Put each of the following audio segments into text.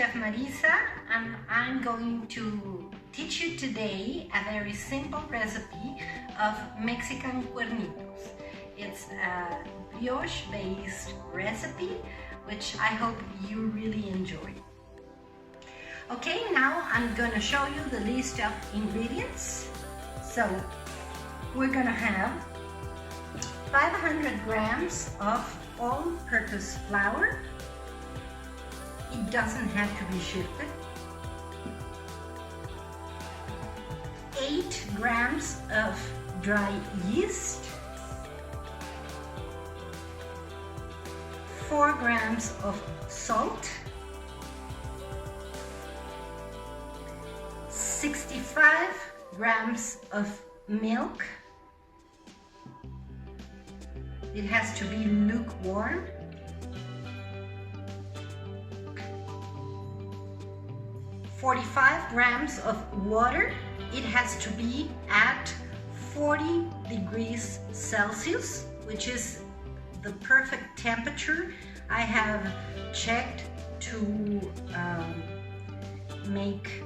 Chef Marisa, and I'm going to teach you today a very simple recipe of Mexican cuernitos. It's a brioche-based recipe, which I hope you really enjoy. Okay, now I'm gonna show you the list of ingredients. So we're gonna have 500 grams of all-purpose flour. It doesn't have to be shifted. 8 grams of dry yeast. 4 grams of salt. 65 grams of milk. It has to be lukewarm. 45 grams of water. It has to be at 40 degrees Celsius, which is the perfect temperature. I have checked to make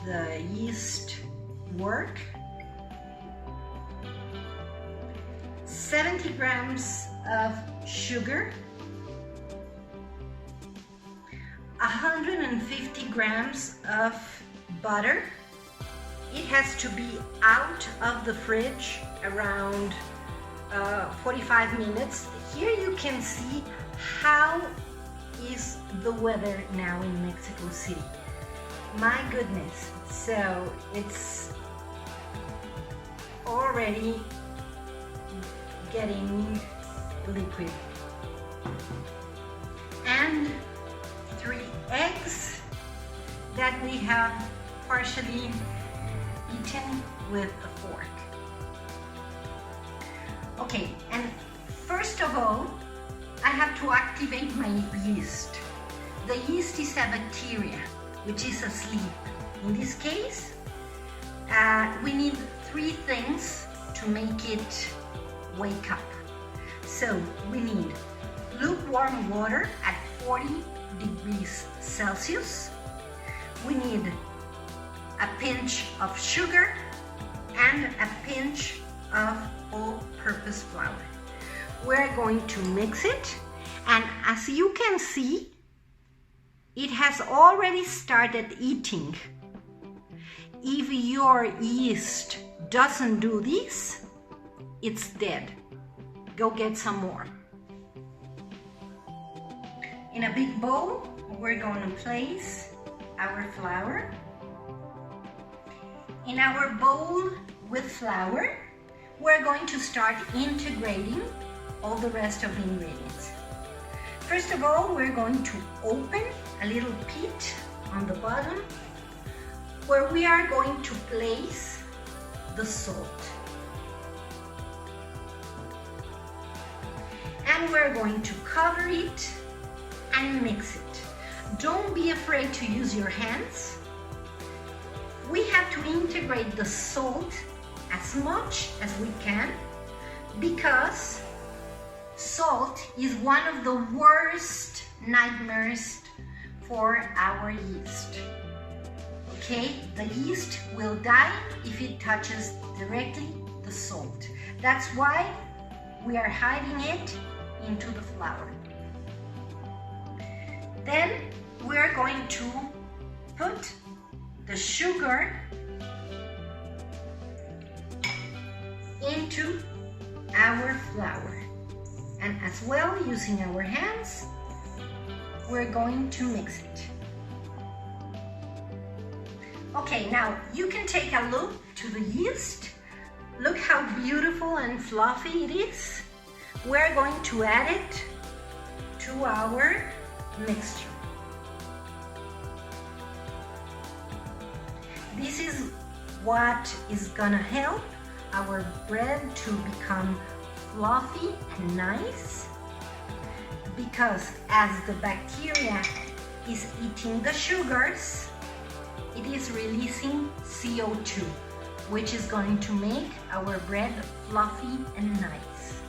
the yeast work. 70 grams of sugar. 150 grams of butter. It has to be out of the fridge around 45 minutes. Here you can see how is the weather now in Mexico City. My goodness, so it's already getting liquid. And 3 eggs that we have partially eaten with a fork. Okay, and first of all, I have to activate my yeast. The yeast is a bacteria which is asleep. In this case, we need 3 things to make it wake up. So we need lukewarm water at 40 degrees Celsius. We need a pinch of sugar and a pinch of all-purpose flour. We're going to mix it, and as you can see, it has already started eating. If your yeast doesn't do this, it's dead. Go get some more. In a big bowl, we're going to place our flour. In our bowl with flour, we're going to start integrating all the rest of the ingredients. First of all, we're going to open a little pit on the bottom where we are going to place the salt. And we're going to cover it and mix it. Don't be afraid to use your hands. We have to integrate the salt as much as we can because salt is one of the worst nightmares for our yeast. Okay, the yeast will die if it touches directly the salt. That's why we are hiding it into the flour. Then we're going to put the sugar into our flour, and as well, using our hands, we're going to mix it. Okay, now you can take a look to the yeast. Look how beautiful and fluffy it is. We're going to add it to our mixture. This is what is gonna help our bread to become fluffy and nice, because as the bacteria is eating the sugars, it is releasing CO2, which is going to make our bread fluffy and nice.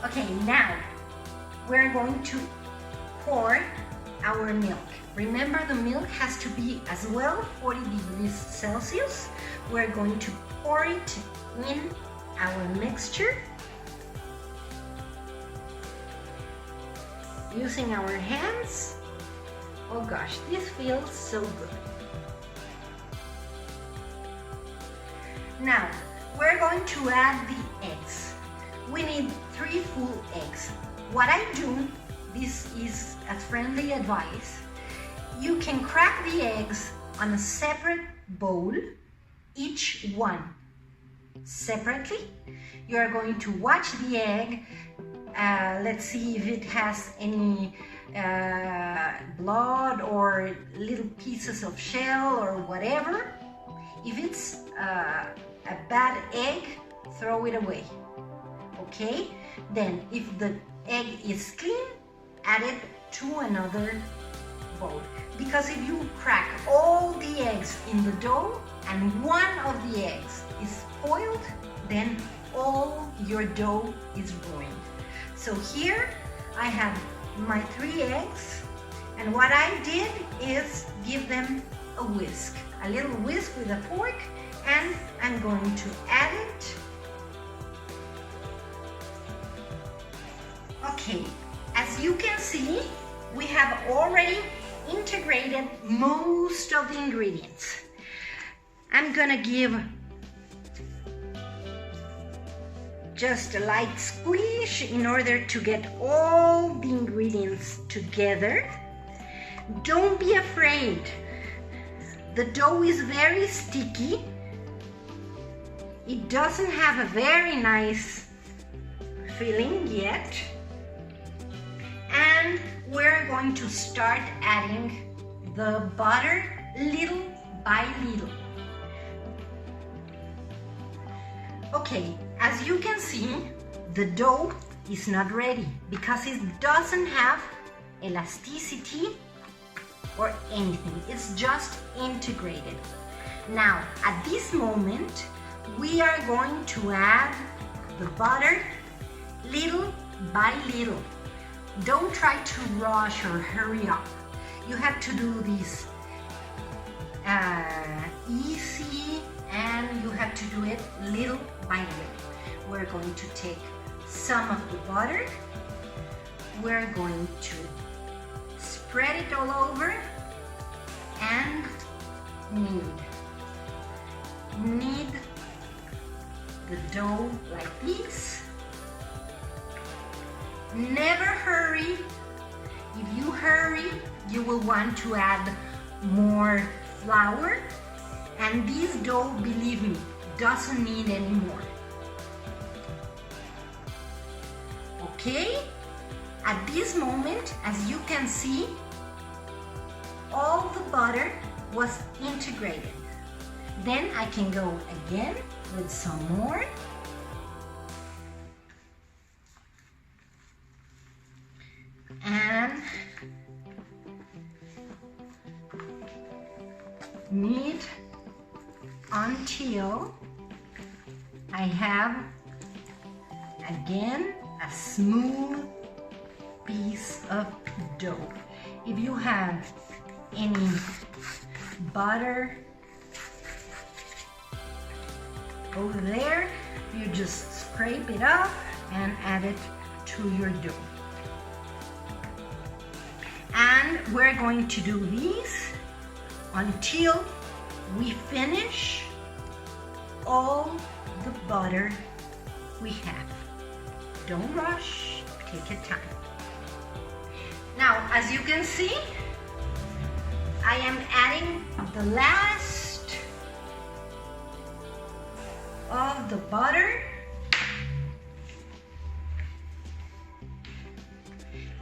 Okay, now we're going to pour our milk. Remember, the milk has to be as well 40 degrees Celsius. We're going to pour it in our mixture using our hands. Oh gosh, this feels so good. Now, we're going to add the eggs. We need 3 full eggs. What I do, this is a friendly advice, you can crack the eggs on a separate bowl, each one separately. You are going to watch the egg. Let's see if it has any blood or little pieces of shell or whatever. If it's a bad egg, throw it away. Okay? Then if the egg is clean, add it to another bowl. Because if you crack all the eggs in the dough and one of the eggs is spoiled, then all your dough is ruined. So here I have my 3 eggs, and what I did is give them a whisk, a little whisk with a fork, and I'm going to add it. Okay, as you can see, we have already integrated most of the ingredients. I'm gonna give just a light squish in order to get all the ingredients together. Don't be afraid. The dough is very sticky. It doesn't have a very nice filling yet. And we're going to start adding the butter little by little. Okay, as you can see, the dough is not ready because it doesn't have elasticity or anything. It's just integrated. Now, at this moment, we are going to add the butter little by little. Don't try to rush or hurry up. You have to do this easy, and you have to do it little by little. We're going to take some of the butter. We're going to spread it all over and knead the dough like this. Never hurry. If you hurry, you will want to add more flour, and this dough, believe me, doesn't need any more. Okay? At this moment, as you can see, all the butter was integrated. Then I can go again with some more. And knead until I have again a smooth piece of dough. If you have any butter over there, you just scrape it up and add it to your dough. And we're going to do this until we finish all the butter we have. Don't rush, take your time. Now, as you can see, I am adding the last of the butter.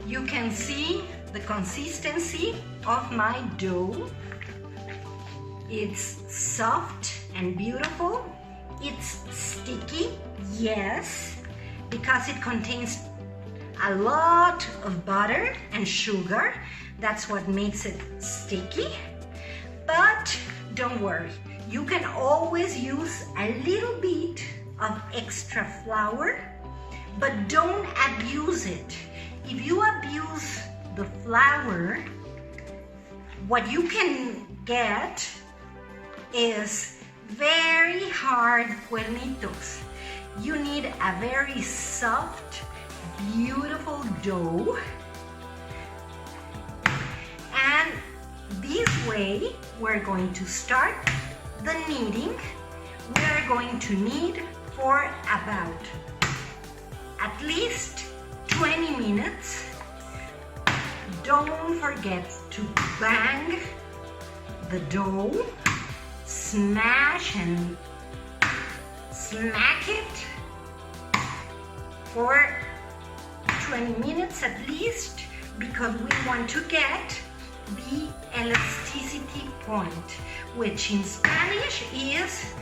You can see the consistency of my dough. It's soft and beautiful. It's sticky, yes, because it contains a lot of butter and sugar. That's what makes it sticky. But don't worry, you can always use a little bit of extra flour, but don't abuse it. If you abuse the flour, What you can get is very hard cuernitos. You need a very soft, beautiful dough. And this way, we're going to start the kneading. We're going to knead for about at least 20 minutes. Don't forget to bang the dough, smash and smack it for 20 minutes at least, because we want to get the elasticity point, which in Spanish is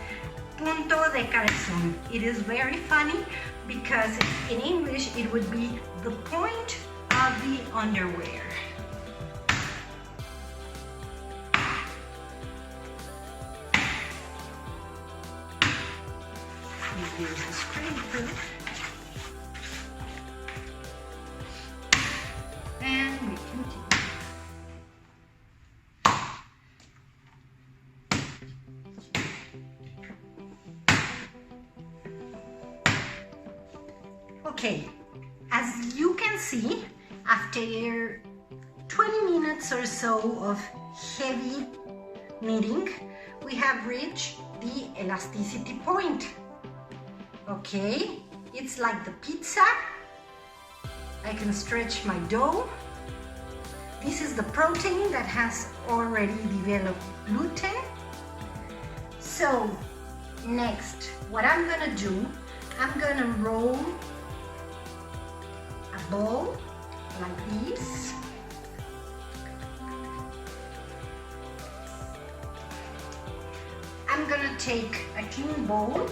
punto de cabezón. It is very funny because in English it would be the point of the underwear. We use a scraper. And we continue. Okay, as you can see, after 20 minutes or so of heavy kneading, we have reached the elasticity point. Okay, it's like the pizza. I can stretch my dough. This is the protein that has already developed gluten. So next, what I'm gonna do, I'm gonna roll a ball like this. I'm gonna take a clean bowl,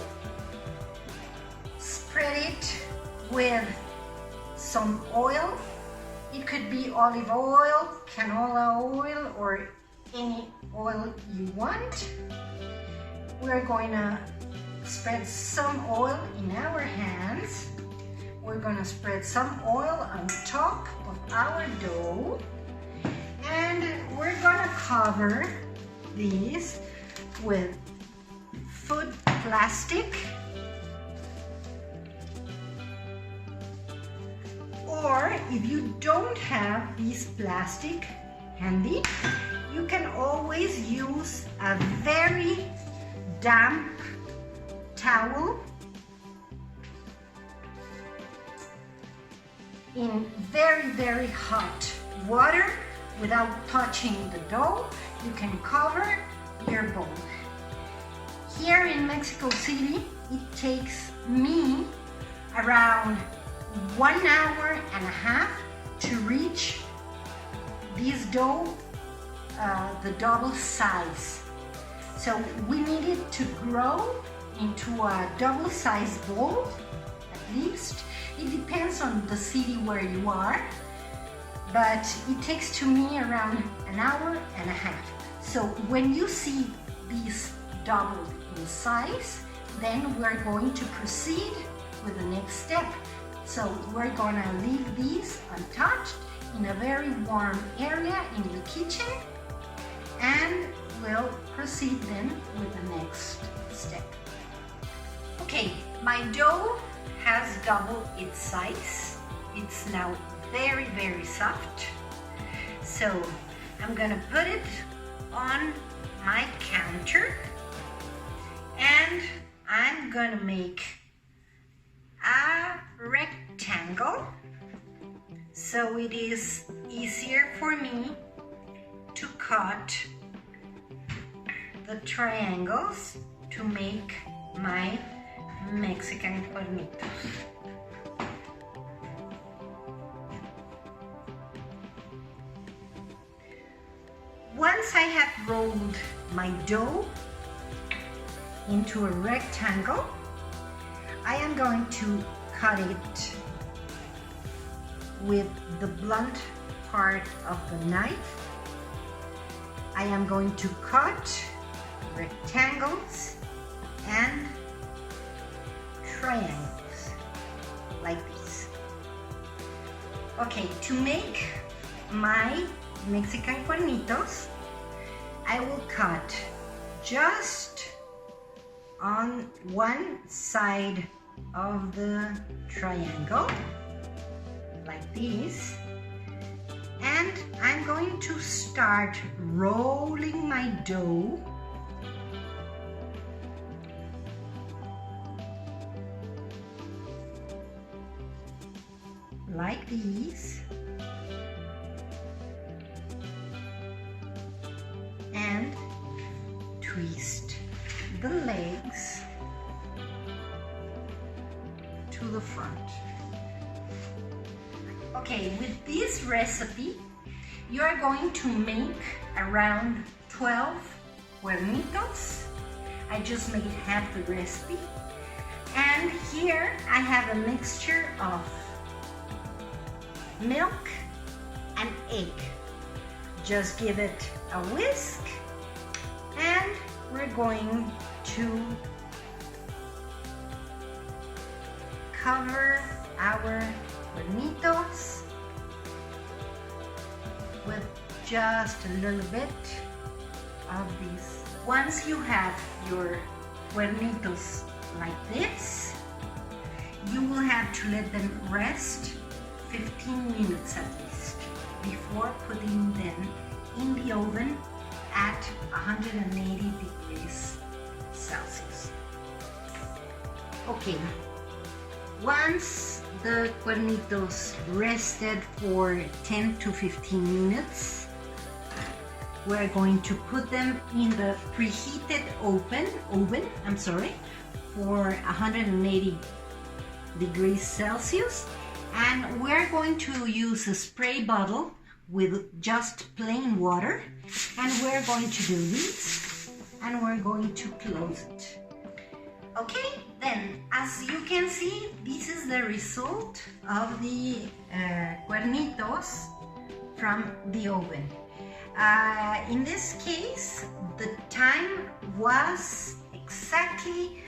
spread it with some oil. It could be olive oil, canola oil, or any oil you want. We're going to spread some oil in our hands. We're going to spread some oil on top of our dough. And we're going to cover these with food plastic. Or if you don't have this plastic handy, you can always use a very damp towel in very, very hot water without touching the dough. You can cover your bowl. Here in Mexico City, it takes me around 1 hour and a half to reach this dough, the double size. So we need it to grow into a double size bowl, at least. It depends on the city where you are, but it takes to me around 1 hour and a half. So when you see these doubled in size, then we're going to proceed with the next step. So we're gonna leave these untouched in a very warm area in the kitchen, and we'll proceed then with the next step. Okay, my dough has doubled its size. It's now very, very soft. So I'm gonna put it on my counter, and I'm gonna make a rectangle so it is easier for me to cut the triangles to make my Mexican cuernitos. Once I have rolled my dough into a rectangle, I am going to cut it with the blunt part of the knife. I am going to cut rectangles and triangles like this. Okay, to make my Mexican cuernitos, I will cut just on one side of the triangle, like this, and I'm going to start rolling my dough like these, and twist the legs to the front. Okay, with this recipe, you are going to make around 12 cuernitos. I just made half the recipe. And here I have a mixture of milk and egg. Just give it a whisk, and we're going to cover our cuernitos with just a little bit of this. Once you have your cuernitos like this, you will have to let them rest 15 minutes at least before putting them in the oven at 180 degrees Celsius. Okay, once the cuernitos rested for 10 to 15 minutes, we're going to put them in the preheated oven for 180 degrees Celsius, and we're going to use a spray bottle with just plain water, and we're going to do this, and we're going to close it. Okay, then as you can see, this is the result of the cuernitos from the oven. In this case, the time was exactly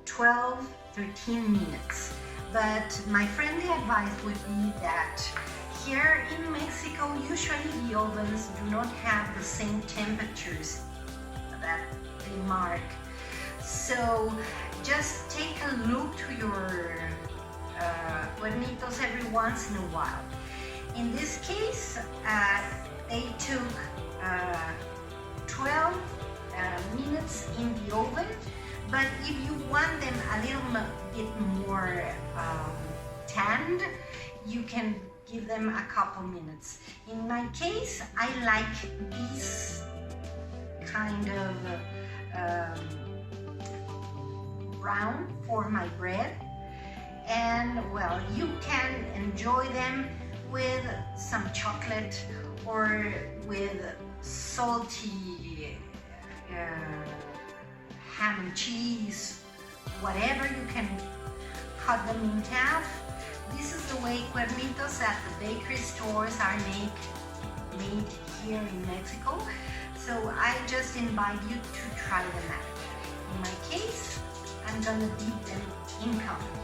12-13 minutes. But my friendly advice would be that here in Mexico, usually the ovens do not have the same temperatures that they mark. So just take a look to your cuernitos every once in a while. In this case, they took 12 minutes in the oven, but if you want them a little bit more tanned, you can give them a couple minutes. In my case, I like this kind of brown for my bread, and well, you can enjoy them with some chocolate or with salty ham and cheese, whatever. You can cut them in half. This is the way cuernitos at the bakery stores are made here in Mexico. So I just invite you to try them out. In my case, I'm gonna dip them in coffee.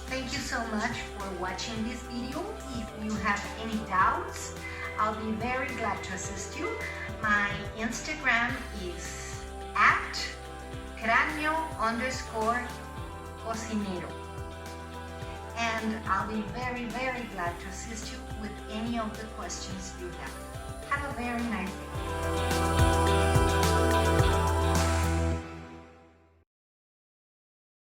Thank you so much for watching this video. If you have any doubts, I'll be very glad to assist you. My Instagram is @cranio_cocinero. And I'll be very, very glad to assist you with any of the questions you have. Have a very